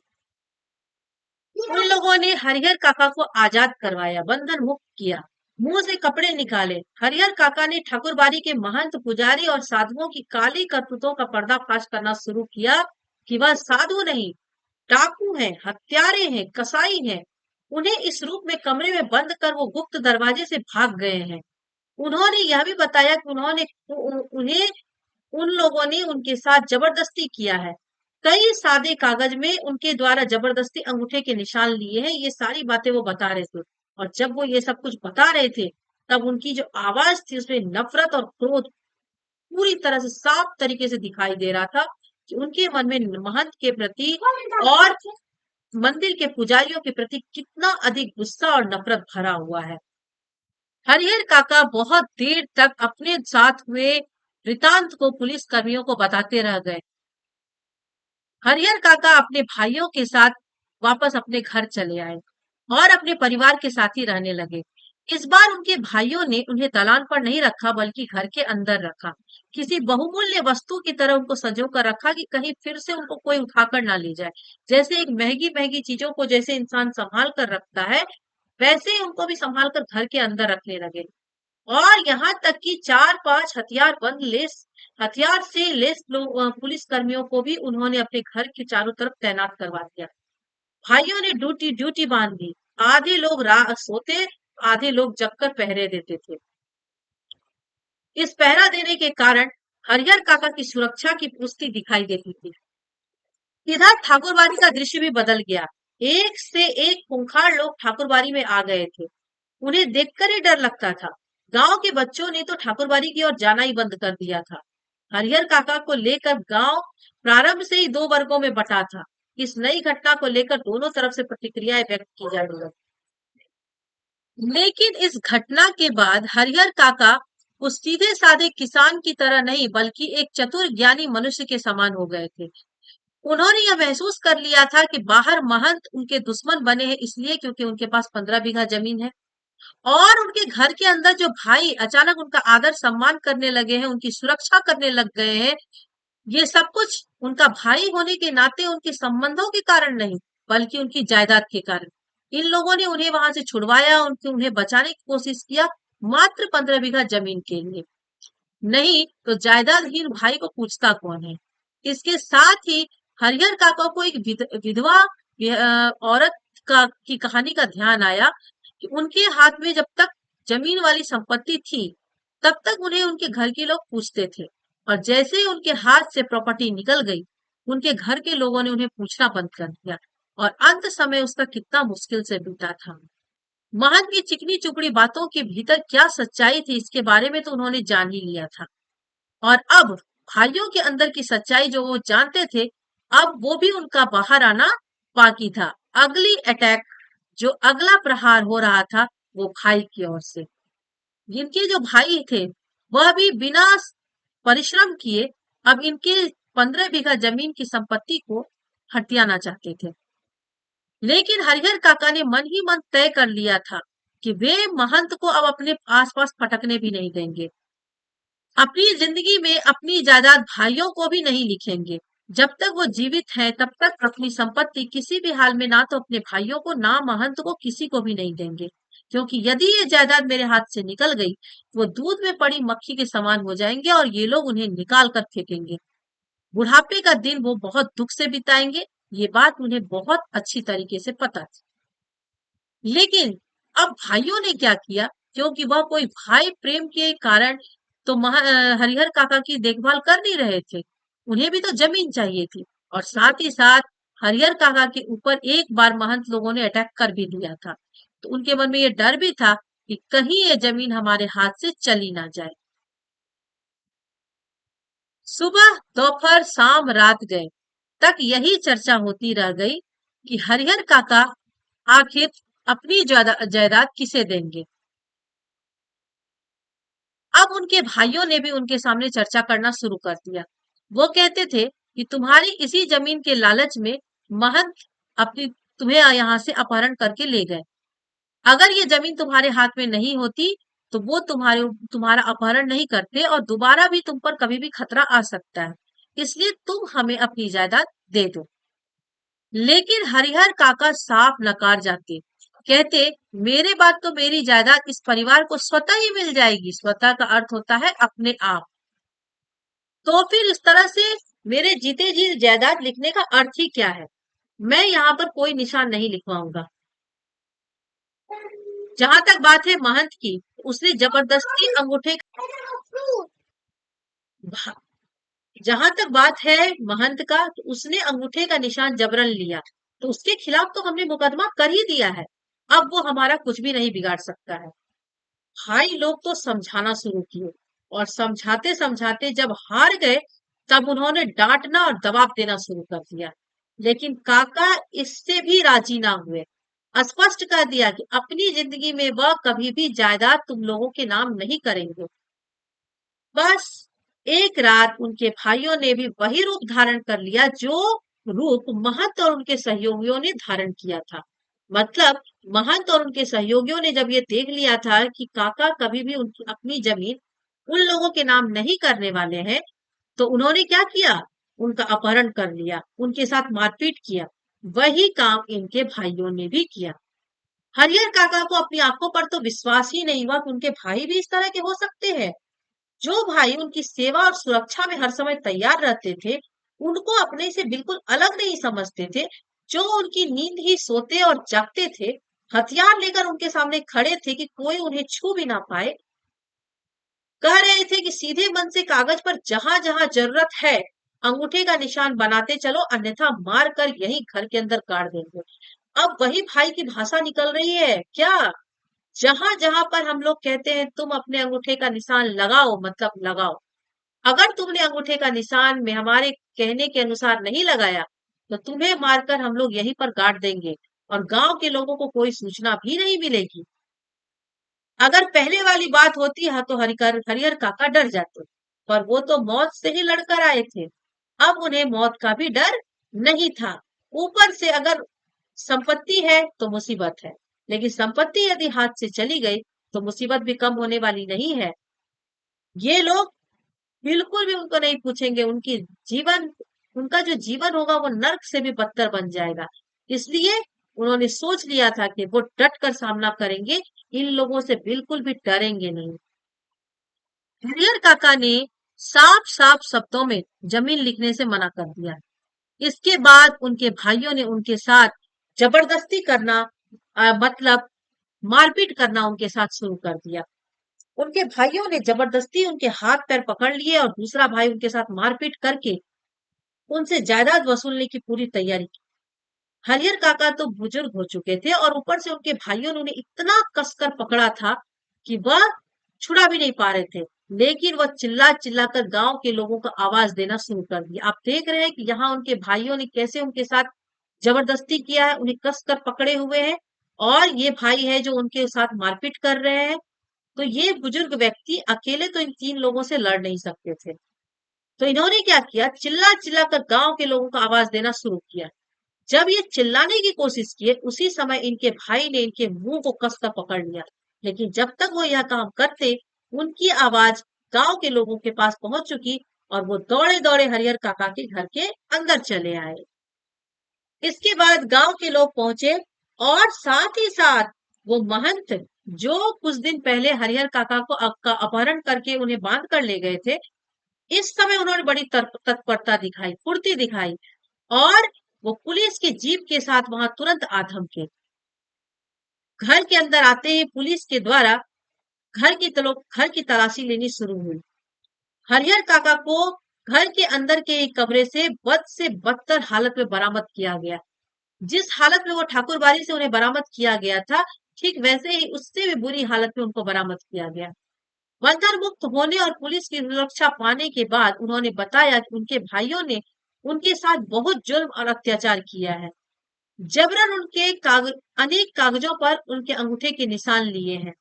उन लोगों ने हरिहर काका को आजाद करवाया, बंधन मुक्त किया, मुंह से कपड़े निकाले। हरिहर काका ने ठाकुरबाड़ी के महंत, पुजारी और साधुओं की काली करतूतों का पर्दाफाश करना शुरू किया, कि वह साधु नहीं, डाकू हैं, हत्यारे हैं, कसाई हैं। उन्हें इस रूप में कमरे में बंद कर वो गुप्त दरवाजे से भाग गए हैं। उन्होंने यह भी बताया कि उन्हें उन लोगों ने उनके साथ जबरदस्ती किया है। कई सादे कागज में उनके द्वारा जबरदस्ती अंगूठे के निशान लिए हैं। ये सारी बातें वो बता रहे थे। और जब वो ये सब कुछ बता रहे थे, तब उनकी जो आवाज थी उसमें नफरत और क्रोध पूरी तरह से साफ तरीके से दिखाई दे रहा था कि उनके मन में महंत के प्रति और मंदिर के पुजारियों के प्रति कितना अधिक गुस्सा और नफरत भरा हुआ है। हरिहर काका बहुत देर तक अपने साथ हुए वृतांत को पुलिस कर्मियों को बताते रह गए। हरिहर काका अपने भाइयों के साथ वापस अपने घर चले आए और अपने परिवार के साथ ही रहने लगे। इस बार उनके भाइयों ने उन्हें दलान पर नहीं रखा, बल्कि घर के अंदर रखा। किसी बहुमूल्य वस्तु की तरह उनको संजो कर रखा कि कहीं फिर से उनको कोई उठाकर ना ले जाए। जैसे एक महंगी महंगी चीजों को जैसे इंसान संभाल कर रखता है, वैसे ही उनको भी संभाल कर घर के अंदर रखने लगे। और यहाँ तक कि 4-5 हथियार से लेस पुलिस कर्मियों को भी उन्होंने अपने घर के चारों तरफ तैनात करवा दिया। भाइयों ने ड्यूटी ड्यूटी बांध दी। आधे लोग रात सोते, आधे लोग जगकर पहरे देते थे। इस पहरा देने के कारण हरिहर काका की सुरक्षा की पुष्टि दिखाई देती थी। इधर ठाकुरबाड़ी का दृश्य भी बदल गया। एक से एक खूंखार लोग ठाकुरबाड़ी में आ गए थे। उन्हें देखकर ही डर लगता था। गांव के बच्चों ने तो ठाकुरबाड़ी की ओर जाना ही बंद कर दिया था। हरिहर काका को लेकर गांव प्रारंभ से ही दो वर्गों में बटा था। इस नई घटना को लेकर दोनों तरफ से प्रतिक्रियाएं व्यक्त की जाने लगी। लेकिन इस घटना के बाद हरिहर काका उस सीधे साधे किसान की तरह नहीं, बल्कि एक चतुर ज्ञानी मनुष्य के समान हो गए थे। उन्होंने यह महसूस कर लिया था कि बाहर महंत उनके दुश्मन बने हैं, इसलिए क्योंकि उनके पास 15 बीघा जमीन है, और उनके घर के अंदर जो भाई अचानक उनका आदर सम्मान करने लगे हैं, उनकी सुरक्षा करने लग गए हैं, ये सब कुछ उनका भाई होने के नाते उनके संबंधों के कारण नहीं, बल्कि उनकी जायदाद के कारण। इन लोगों ने उन्हें वहां से छुड़वाया, उन्हें बचाने की कोशिश किया, मात्र 15 बीघा जमीन के लिए। नहीं तो जायदादहीन भाई को पूछता कौन है। इसके साथ ही हरिहर काका को एक विधवा औरत की कहानी का ध्यान आया कि उनके हाथ में जब तक जमीन वाली संपत्ति थी, तब तक उन्हें उनके घर के लोग पूछते थे, और जैसे ही उनके हाथ से प्रॉपर्टी निकल गई, उनके घर के लोगों ने उन्हें पूछना बंद कर दिया। और अंत समय उसका कितना मुश्किल से बीता था। महंत की चिकनी चुपड़ी बातों के भीतर क्या सच्चाई थी, इसके बारे में तो उन्होंने जान ही लिया था। और अब भाइयों के अंदर की सच्चाई जो वो जानते थे, अब वो भी उनका बाहर आना बाकी था। अगली अटैक, जो अगला प्रहार हो रहा था, वो भाई की ओर से। जिनके जो भाई थे, वह भी बिना परिश्रम किए अब इनके 15 बीघा जमीन की संपत्ति को हथियाना चाहते थे। लेकिन हरिहर काका ने मन ही मन तय कर लिया था कि वे महंत को अब अपने आसपास फटकने भी नहीं देंगे। अपनी जिंदगी में अपनी जायदाद भाइयों को भी नहीं लिखेंगे। जब तक वो जीवित हैं, तब तक अपनी संपत्ति किसी भी हाल में ना तो अपने भाइयों को, ना महंत को, किसी को भी नहीं देंगे। क्योंकि यदि ये जायदाद मेरे हाथ से निकल गई, वो दूध में पड़ी मक्खी के समान हो जाएंगे और ये लोग उन्हें निकाल कर फेंकेंगे। बुढ़ापे का दिन वो बहुत दुख से बिताएंगे। ये बात उन्हें बहुत अच्छी तरीके से पता थी। लेकिन अब भाइयों ने क्या किया, क्योंकि वह कोई भाई प्रेम के कारण तो हरिहर काका की देखभाल कर नहीं रहे थे। उन्हें भी तो जमीन चाहिए थी, और साथ ही साथ हरिहर काका के ऊपर एक बार महंत लोगों ने अटैक कर भी दिया था। तो उनके मन में ये डर भी था कि कहीं ये जमीन हमारे हाथ से चली ना जाए। सुबह दोपहर शाम रात गए तक यही चर्चा होती रह गई कि हरिहर काका आखिर अपनी जायदाद किसे देंगे। अब उनके भाइयों ने भी उनके सामने चर्चा करना शुरू कर दिया। वो कहते थे कि तुम्हारी इसी जमीन के लालच में महंत अपनी तुम्हें यहाँ से अपहरण करके ले गए। अगर ये जमीन तुम्हारे हाथ में नहीं होती, तो वो तुम्हारा अपहरण नहीं करते, और दोबारा भी तुम पर कभी भी खतरा आ सकता है। इसलिए तुम हमें अपनी जायदाद दे दो। लेकिन हरिहर काका साफ नकार जाते। कहते, मेरे बाद तो मेरी जायदाद इस परिवार को स्वतः ही मिल जाएगी। स्वतः का अर्थ होता है अपने आप। तो फिर इस तरह से मेरे जीते जी जायदाद लिखने का अर्थ ही क्या है? मैं यहाँ पर कोई निशान नहीं लिखवाऊंगा। जहां तक बात है महंत की, उसने जबरदस्ती अंगूठे भा- जहां तक बात है महंत का, तो उसने अंगूठे का निशान जबरन लिया, तो उसके खिलाफ तो हमने मुकदमा कर ही दिया है। अब वो हमारा कुछ भी नहीं बिगाड़ सकता है। भाई लोग तो समझाना शुरू किए, और समझाते समझाते जब हार गए, तब उन्होंने डांटना और दबाव देना शुरू कर दिया। लेकिन काका इससे भी राजी ना हुए। स्पष्ट कर दिया कि अपनी जिंदगी में वह कभी भी जायदाद तुम लोगों के नाम नहीं करेंगे। बस एक रात उनके भाइयों ने भी वही रूप धारण कर लिया जो रूप महंत और उनके सहयोगियों ने धारण किया था। मतलब महंत और उनके सहयोगियों ने जब ये देख लिया था कि काका कभी भी उनकी अपनी जमीन उन लोगों के नाम नहीं करने वाले हैं, तो उन्होंने क्या किया? उनका अपहरण कर लिया, उनके साथ मारपीट किया। वही काम इनके भाइयों ने भी किया। हरिहर काका को अपनी आंखों पर तो विश्वास ही नहीं हुआ कि उनके भाई भी इस तरह के हो सकते हैं। जो भाई उनकी सेवा और सुरक्षा में हर समय तैयार रहते थे, उनको अपने से बिल्कुल अलग नहीं समझते थे, जो उनकी नींद ही सोते और जागते थे, हथियार लेकर उनके सामने खड़े थे कि कोई उन्हें छू भी ना पाए, कह रहे थे कि सीधे मन से कागज पर जहां जहां जरूरत है अंगूठे का निशान बनाते चलो, अन्यथा मार कर यही घर के अंदर गाड़ देंगे। अब वही भाई की भाषा निकल रही है क्या? जहां जहां पर हम लोग कहते हैं तुम अपने अंगूठे का निशान लगाओ, मतलब लगाओ। अगर तुमने अंगूठे का निशान में हमारे कहने के अनुसार नहीं लगाया, तो तुम्हें मारकर हम लोग यहीं पर गाड़ देंगे, और गांव के लोगों को कोई सूचना भी नहीं मिलेगी। अगर पहले वाली बात होती है तो हरिहर काका डर जाते, पर वो तो मौत से ही लड़कर आए थे। अब उन्हें मौत का भी डर नहीं था। ऊपर से अगर संपत्ति है तो मुसीबत है, लेकिन संपत्ति यदि हाथ से चली गई तो मुसीबत भी कम होने वाली नहीं है। ये लोग बिल्कुल भी उनको नहीं पूछेंगे, उनकी जीवन उनका जो जीवन होगा वो नर्क से भी बदतर बन जाएगा। इसलिए उन्होंने सोच लिया था कि वो डट कर सामना करेंगे, इन लोगों से बिल्कुल भी डरेंगे नहीं। हरिहर काका ने साफ साफ शब्दों में जमीन लिखने से मना कर दिया। इसके बाद उनके भाइयों ने उनके साथ जबरदस्ती करना, मतलब मारपीट करना उनके साथ शुरू कर दिया। उनके भाइयों ने जबरदस्ती उनके हाथ पैर पकड़ लिए, और दूसरा भाई उनके साथ मारपीट करके उनसे जायदाद वसूलने की पूरी तैयारी की। हरिहर काका तो बुजुर्ग हो चुके थे, और ऊपर से उनके भाइयों ने उन्हें इतना कसकर पकड़ा था कि वह छुड़ा भी नहीं पा रहे थे। लेकिन वह चिल्ला चिल्ला कर गांव के लोगों को आवाज देना शुरू कर दिया। आप देख रहे हैं कि यहाँ उनके भाइयों ने कैसे उनके साथ जबरदस्ती किया है, उन्हें कसकर पकड़े हुए हैं, और ये भाई है जो उनके साथ मारपीट कर रहे हैं। तो ये बुजुर्ग व्यक्ति अकेले तो इन तीन लोगों से लड़ नहीं सकते थे। तो इन्होंने क्या किया? चिल्ला चिल्ला कर गांव के लोगों को आवाज देना शुरू किया। जब ये चिल्लाने की कोशिश किए, उसी समय इनके भाई ने इनके मुंह को कसकर पकड़ लिया। लेकिन जब तक वो यह काम करते, उनकी आवाज गांव के लोगों के पास पहुंच चुकी, और वो दौड़े दौड़े हरिहर काका के घर के अंदर चले आए। इसके बाद गांव के लोग पहुंचे, और साथ ही साथ वो महंत जो कुछ दिन पहले हरिहर काका को अपहरण करके उन्हें बांध कर ले गए थे, इस समय उन्होंने बड़ी तत्परता दिखाई, फुर्ती दिखाई, और वो पुलिस के जीप के साथ वहां तुरंत आ धमके। घर के अंदर आते ही पुलिस के द्वारा घर की तलाशी लेनी शुरू हुई। हरिहर काका को घर के अंदर के एक कमरे से बदतर हालत में बरामद किया गया। जिस हालत में वो ठाकुरबाड़ी से उन्हें बरामद किया गया था, ठीक वैसे ही उससे भी बुरी हालत में उनको बरामद किया गया। बंधन मुक्त होने और पुलिस की सुरक्षा पाने के बाद उन्होंने बताया कि उनके भाइयों ने उनके साथ बहुत जुल्म और अत्याचार किया है। जबरन अनेक कागजों पर उनके अंगूठे के निशान लिए हैं,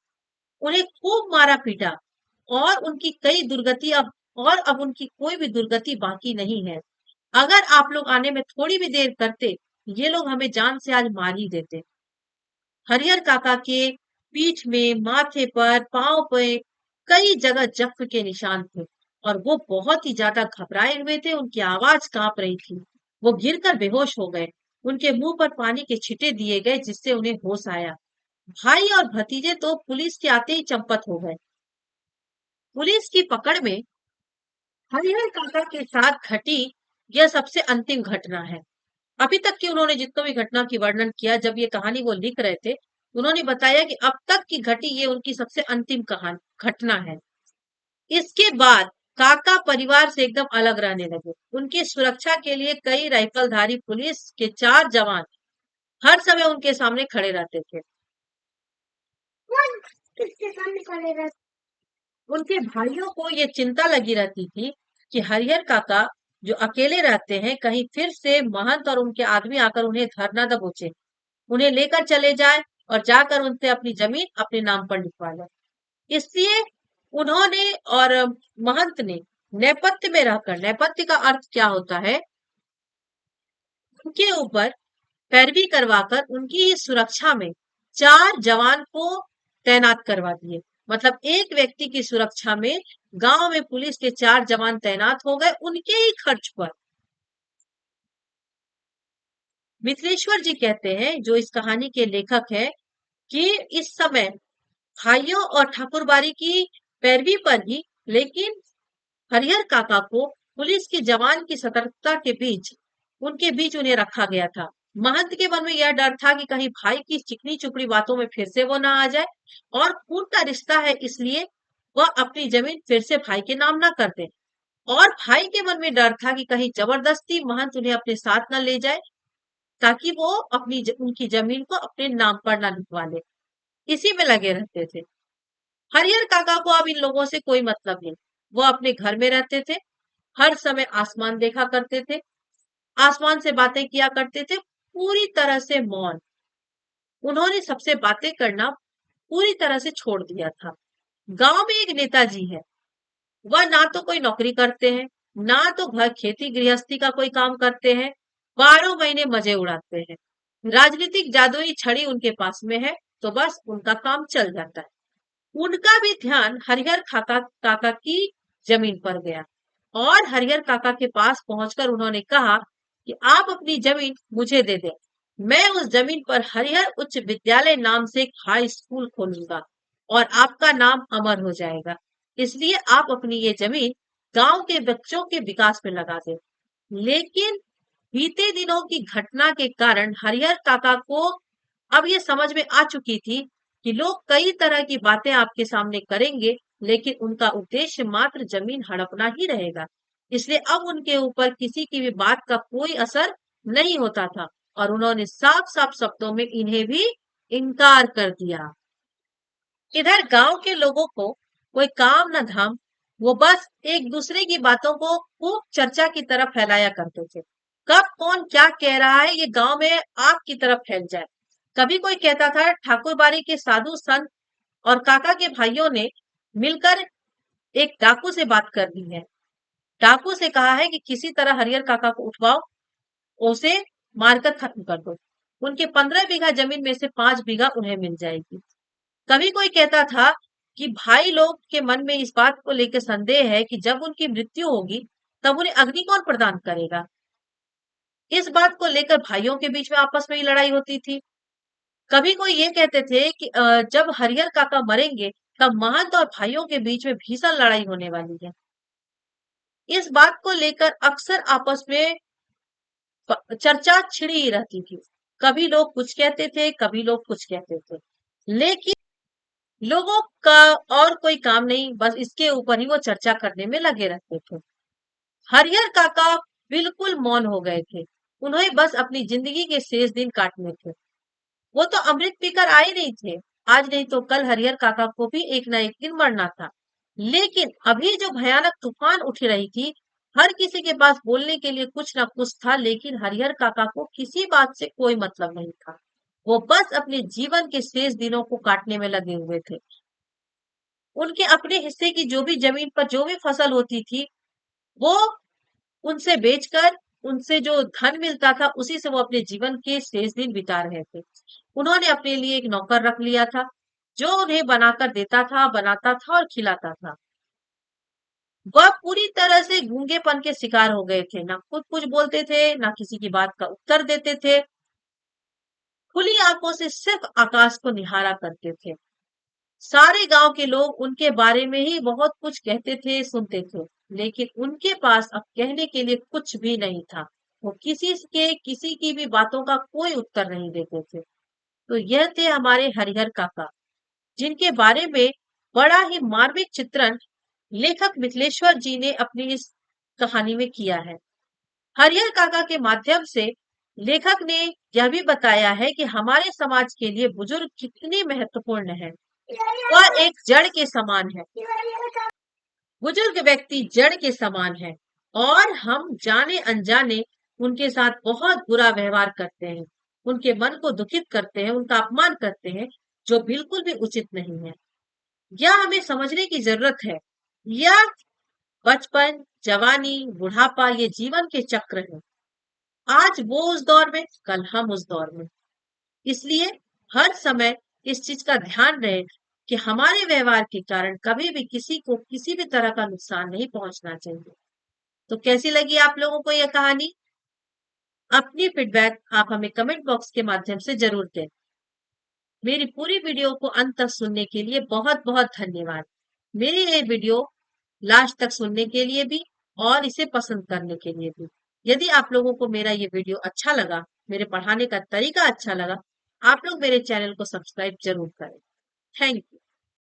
उन्हें खूब मारा पीटा, और उनकी कई दुर्गति अब उनकी कोई भी दुर्गति बाकी नहीं है। अगर आप लोग आने में थोड़ी भी देर करते, ये लोग हमें जान से आज मार ही देते। हरिहर काका के पीठ में, माथे पर, पांव पे कई जगह जख्म के निशान थे, और वो बहुत ही ज्यादा घबराए हुए थे, उनकी आवाज कांप रही थी। वो गिरकर बेहोश हो गए। उनके मुंह पर पानी के छींटे दिए गए, जिससे उन्हें होश आया। भाई और भतीजे तो पुलिस के आते ही चंपत हो गए। पुलिस की पकड़ में हरिहर काका के साथ घटी यह सबसे अंतिम घटना है। अभी तक की उन्होंने जितने भी घटना की वर्णन किया, जब ये कहानी वो लिख रहे थे, उन्होंने बताया कि अब तक की घटी ये उनकी सबसे अंतिम कहानी घटना है। इसके बाद काका परिवार से एकदम अलग रहने लगे। उनकी सुरक्षा के लिए कई राइफलधारी पुलिस के 4 जवान हर समय उनके सामने खड़े रहते थे। किसके सामने खड़े रहते? उनके भाइयों को ये चिंता लगी रहती थी कि हरिहर काका जो अकेले रहते हैं, कहीं फिर से महंत और उनके आदमी आकर उन्हें धर न दबोचे, उन्हें लेकर चले जाए और जाकर उनसे अपनी जमीन अपने नाम पर लिखवा लें। इसलिए उन्होंने और महंत ने नेपथ्य में रहकर, नेपथ्य का अर्थ क्या होता है, उनके ऊपर पैरवी करवाकर उनकी सुरक्षा में 4 जवान को तैनात करवा दिए। मतलब एक व्यक्ति की सुरक्षा में गांव में पुलिस के 4 जवान तैनात हो गए, उनके ही खर्च पर। मिथिलेश्वर जी कहते हैं, जो इस कहानी के लेखक हैं, कि इस समय भाइयों और ठाकुरबाड़ी की पैरवी पर ही, लेकिन हरिहर काका को पुलिस के जवान की सतर्कता के बीच, उनके बीच उन्हें रखा गया था। महंत के मन में यह डर था कि कहीं भाई की चिकनी चुपड़ी बातों में फिर से वो ना आ जाए, और खून का रिश्ता है इसलिए वह अपनी जमीन फिर से भाई के नाम ना कर दे। और भाई के मन में डर था कि कहीं जबरदस्ती महंत उन्हें अपने साथ न ले जाए, ताकि वो उनकी जमीन को अपने नाम पर ना लिखवा ले। इसी में लगे रहते थे। हरिहर काका को अब इन लोगों से कोई मतलब नहीं। वो अपने घर में रहते थे, हर समय आसमान देखा करते थे, आसमान से बातें किया करते थे, पूरी तरह से मौन। उन्होंने सबसे बातें करना पूरी तरह से छोड़ दिया था। गांव में एक नेताजी है, वह ना तो कोई नौकरी करते हैं, ना तो घर खेती गृहस्थी का कोई काम करते हैं, 12 महीने मजे उड़ाते हैं। राजनीतिक जादुई छड़ी उनके पास में है, तो बस उनका काम चल जाता है। उनका भी ध्यान हरिहर काका की जमीन पर गया, और हरिहर काका के पास पहुंचकर उन्होंने कहा कि आप अपनी जमीन मुझे दे दें, मैं उस जमीन पर हरिहर उच्च विद्यालय नाम से एक हाई स्कूल खोलूंगा और आपका नाम अमर हो जाएगा। इसलिए आप अपनी ये जमीन गांव के बच्चों के विकास में लगा दें। लेकिन बीते दिनों की घटना के कारण हरिहर काका को अब ये समझ में आ चुकी थी कि लोग कई तरह की बातें आपके सामने करेंगे, लेकिन उनका उद्देश्य मात्र जमीन हड़पना ही रहेगा। इसलिए अब उनके ऊपर किसी की भी बात का कोई असर नहीं होता था, और उन्होंने साफ साफ शब्दों में इन्हें भी इनकार कर दिया। इधर गांव के लोगों को कोई काम न धाम, वो बस एक दूसरे की बातों को खूब चर्चा की तरफ फैलाया करते थे। कब कौन क्या कह रहा है ये गांव में आग की तरफ फैल जाए। कभी कोई कहता था ठाकुरबाड़ी के साधु संत और काका के भाइयों ने मिलकर एक डाकू से बात कर दी है। डाकू से कहा है कि किसी तरह हरिहर काका को उठवाओ, उसे मारकर खत्म कर दो। उनके 15 बीघा जमीन में से 5 बीघा उन्हें मिल जाएगी। कभी कोई कहता था कि भाई लोग के मन में इस बात को लेकर संदेह है कि जब उनकी मृत्यु होगी तब उन्हें अग्नि कौन प्रदान करेगा। इस बात को लेकर भाइयों के बीच में आपस में ही लड़ाई होती थी। कभी कोई ये कहते थे कि जब हरिहर काका मरेंगे तब महंत और भाइयों के बीच में भीषण लड़ाई होने वाली है। इस बात को लेकर अक्सर आपस में चर्चा छिड़ी ही रहती थी। कभी लोग कुछ कहते थे, कभी लोग कुछ कहते थे, लेकिन लोगों का और कोई काम नहीं, बस इसके ऊपर ही वो चर्चा करने में लगे रहते थे। हरिहर काका बिल्कुल मौन हो गए थे। उन्हें बस अपनी जिंदगी के शेष दिन काटने थे। वो तो अमृत पीकर आए नहीं थे। आज नहीं तो कल हरिहर काका को भी एक न एक दिन मरना था। लेकिन अभी जो भयानक तूफान उठ रही थी, हर किसी के पास बोलने के लिए कुछ ना कुछ था, लेकिन हरिहर काका को किसी बात से कोई मतलब नहीं था। वो बस अपने जीवन के शेष दिनों को काटने में लगे हुए थे। उनके अपने हिस्से की जो भी जमीन पर जो भी फसल होती थी, वो उनसे बेचकर उनसे जो धन मिलता था उसी से वो अपने जीवन के शेष दिन बिता रहे थे। उन्होंने अपने लिए एक नौकर रख लिया था, जो उन्हें बनाकर देता था, बनाता था और खिलाता था। वह पूरी तरह से गूंगेपन के शिकार हो गए थे, ना खुद कुछ बोलते थे, ना किसी की बात का उत्तर देते थे। खुली आंखों से सिर्फ आकाश को निहारा करते थे। सारे गांव के लोग उनके बारे में ही बहुत कुछ कहते थे, सुनते थे, लेकिन उनके पास अब कहने के लिए कुछ भी नहीं था। वो किसी की भी बातों का कोई उत्तर नहीं देते थे। तो यह थे हमारे हरिहर काका, जिनके बारे में बड़ा ही मार्मिक चित्रण लेखक मिथिलेश्वर जी ने अपनी इस कहानी में किया है। हरिहर काका के माध्यम से लेखक ने यह भी बताया है कि हमारे समाज के लिए बुजुर्ग कितने महत्वपूर्ण है। वह एक जड़ के समान है। बुजुर्ग व्यक्ति जड़ के समान है और हम जाने अनजाने उनके साथ बहुत बुरा व्यवहार करते हैं, उनके मन को दुखित करते हैं, उनका अपमान करते हैं, जो बिल्कुल भी उचित नहीं है। यह हमें समझने की जरूरत है। यह बचपन, जवानी, बुढ़ापा ये जीवन के चक्र है। आज वो उस दौर में, कल हम उस दौर में। इसलिए हर समय इस चीज का ध्यान रहे कि हमारे व्यवहार के कारण कभी भी किसी को किसी भी तरह का नुकसान नहीं पहुंचना चाहिए। तो कैसी लगी आप लोगों को यह कहानी? अपनी फीडबैक आप हमें कमेंट बॉक्स के माध्यम से जरूर दें। मेरी पूरी वीडियो को अंत तक सुनने के लिए बहुत बहुत धन्यवाद। मेरी ये वीडियो लास्ट तक सुनने के लिए भी और इसे पसंद करने के लिए भी। यदि आप लोगों को मेरा ये वीडियो अच्छा लगा, मेरे पढ़ाने का तरीका अच्छा लगा, आप लोग मेरे चैनल को सब्सक्राइब जरूर करें। Thank you.